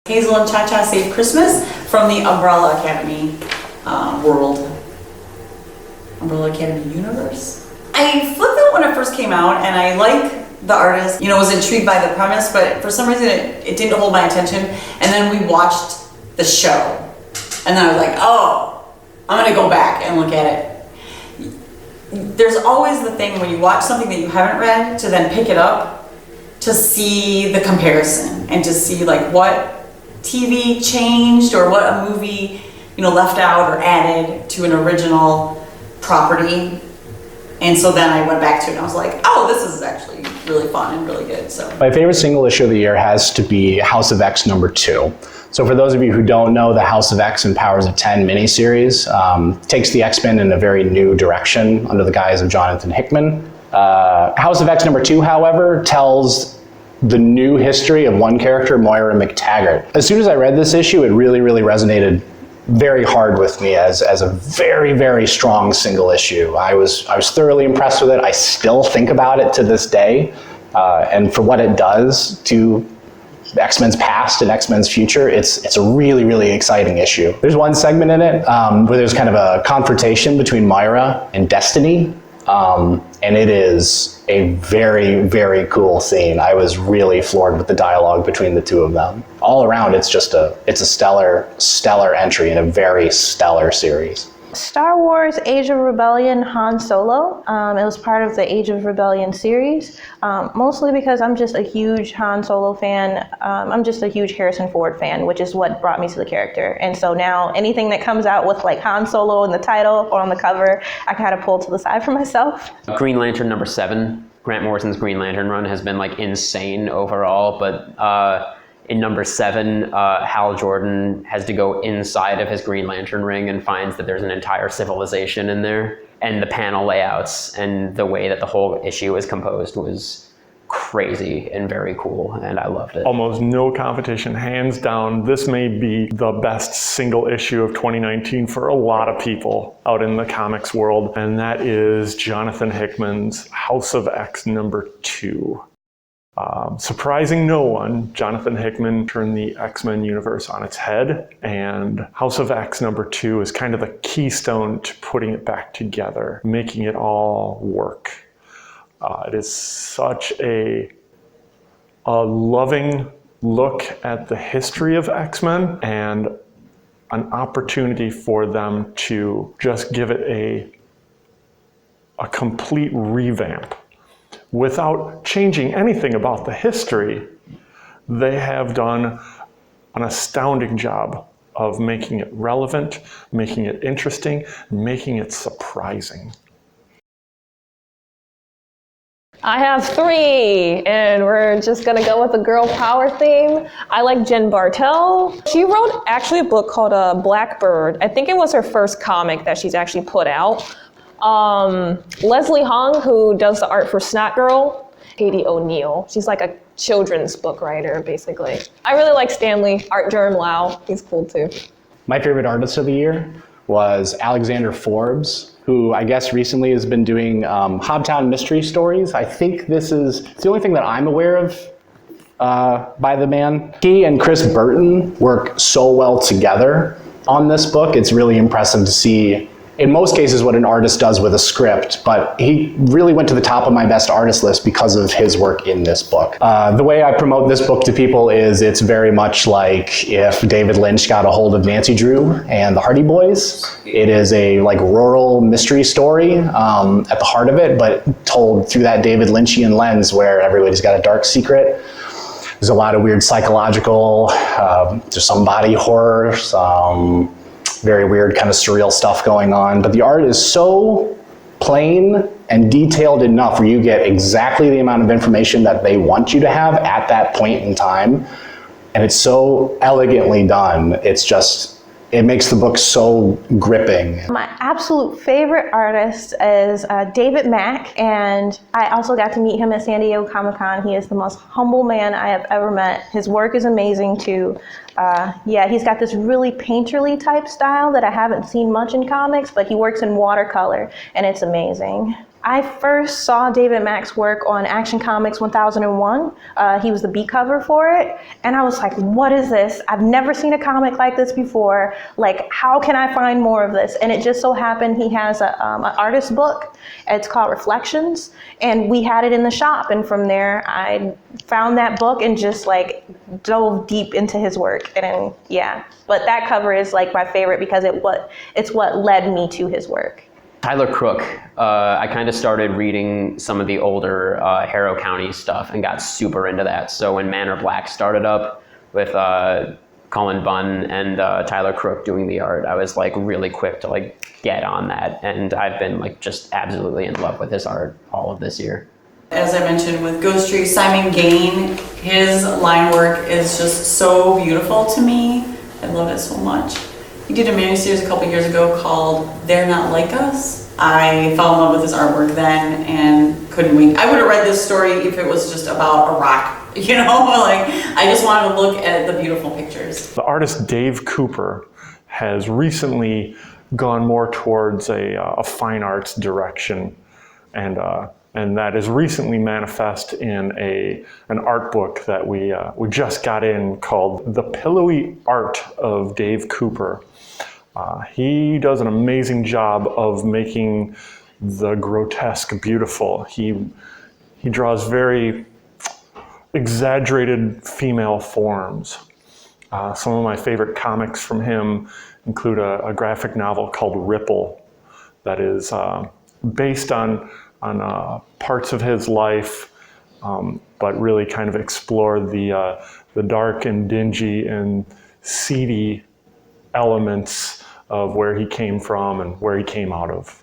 Hazel and Cha-Cha Save Christmas from the Umbrella Academy world. Umbrella Academy universe. I flipped it when it first came out, and I like the artist. Was intrigued by the premise, but for some reason it didn't hold my attention. And then we watched the show, and then I was like, oh, I'm gonna go back and look at it. There's always the thing when you watch something that you haven't read to then pick it up to see the comparison and to see like what TV changed or what a movie left out or added to an original property. And so then I went back to it and I was like, oh, this is actually really fun and really good. So my favorite single issue of the year has to be House of X #2. So for those of you who don't know, the House of X and Powers of 10 miniseries takes the X-Men in a very new direction under the guise of Jonathan Hickman. House of X #2, however, tells the new history of one character, Moira McTaggart. As soon as I read this issue, it really, really resonated very hard with me as a very, very strong single issue. I was thoroughly impressed with it. I still think about it to this day. And for what it does to X-Men's past and X-Men's future, it's a really, really exciting issue. There's one segment in it where there's kind of a confrontation between Moira and Destiny. And it is a very, very cool scene. I was really floored with the dialogue between the two of them. All around, it's a stellar entry in a very stellar series. Star Wars Age of Rebellion Han Solo. It was part of the Age of Rebellion series, mostly because I'm just a huge Han Solo fan. I'm just a huge Harrison Ford fan, which is what brought me to the character. And so now anything that comes out with like Han Solo in the title or on the cover, I kind of pull to the side for myself. Green Lantern #7, Grant Morrison's Green Lantern run has been like insane overall, but in #7, Hal Jordan has to go inside of his Green Lantern ring and finds that there's an entire civilization in there. And the panel layouts and the way that the whole issue is composed was crazy and very cool, and I loved it. Almost no competition, hands down. This may be the best single issue of 2019 for a lot of people out in the comics world, and that is Jonathan Hickman's House of X #2. Surprising no one, Jonathan Hickman turned the X-Men universe on its head, and House of X #2 is kind of the keystone to putting it back together, making it all work. It is such a loving look at the history of X-Men and an opportunity for them to just give it a complete revamp. Without changing anything about the history, they have done an astounding job of making it relevant, making it interesting, making it surprising. I have 3, and we're just gonna go with the girl power theme. I like Jen Bartel. She wrote actually a book called Blackbird. I think it was her first comic that she's actually put out. Leslie Hung, who does the art for Snot Girl. Katie O'Neill. She's like a children's book writer, basically. I really like Stanley Art Germ Lau. He's cool too. My favorite artist of the year was Alexander Forbes, who I guess recently has been doing Hobtown mystery stories. I think this is the only thing that I'm aware of by the man. He and Chris Burton work so well together on this book. It's really impressive to see, in most cases, what an artist does with a script, but he really went to the top of my best artist list because of his work in this book. The way I promote this book to people is it's very much like if David Lynch got a hold of Nancy Drew and the Hardy Boys. It is a like rural mystery story at the heart of it, but told through that David Lynchian lens where everybody's got a dark secret. There's a lot of weird psychological, there's some body horror, some very weird kind of surreal stuff going on, but the art is so plain and detailed enough where you get exactly the amount of information that they want you to have at that point in time, and it's so elegantly done. It makes the book so gripping. My absolute favorite artist is David Mack, and I also got to meet him at San Diego Comic-Con. He is the most humble man I have ever met. His work is amazing too. He's got this really painterly type style that I haven't seen much in comics, but he works in watercolor, and it's amazing. I first saw David Mack's work on Action Comics 1001. He was the B cover for it. And I was like, what is this? I've never seen a comic like this before. Like, how can I find more of this? And it just so happened he has an artist book. It's called Reflections. And we had it in the shop. And from there, I found that book and just like dove deep into his work. And yeah, but that cover is like my favorite because it's what led me to his work. Tyler Crook, I kind of started reading some of the older Harrow County stuff and got super into that. So when Manor Black started up with Cullen Bunn and Tyler Crook doing the art, I was like really quick to like get on that. And I've been like just absolutely in love with his art all of this year. As I mentioned with Ghost Tree, Simon Gain, his line work is just so beautiful to me. I love it so much. He did a miniseries a couple years ago called They're Not Like Us. I fell in love with his artwork then and couldn't wait. I would have read this story if it was just about a rock, you know? Like, I just wanted to look at the beautiful pictures. The artist Dave Cooper has recently gone more towards a fine arts direction, and that is recently manifest in an art book that we just got in called The Pillowy Art of Dave Cooper. He does an amazing job of making the grotesque beautiful. He draws very exaggerated female forms. Some of my favorite comics from him include a graphic novel called Ripple that is based on parts of his life, but really kind of explore the dark and dingy and seedy elements of where he came from and where he came out of.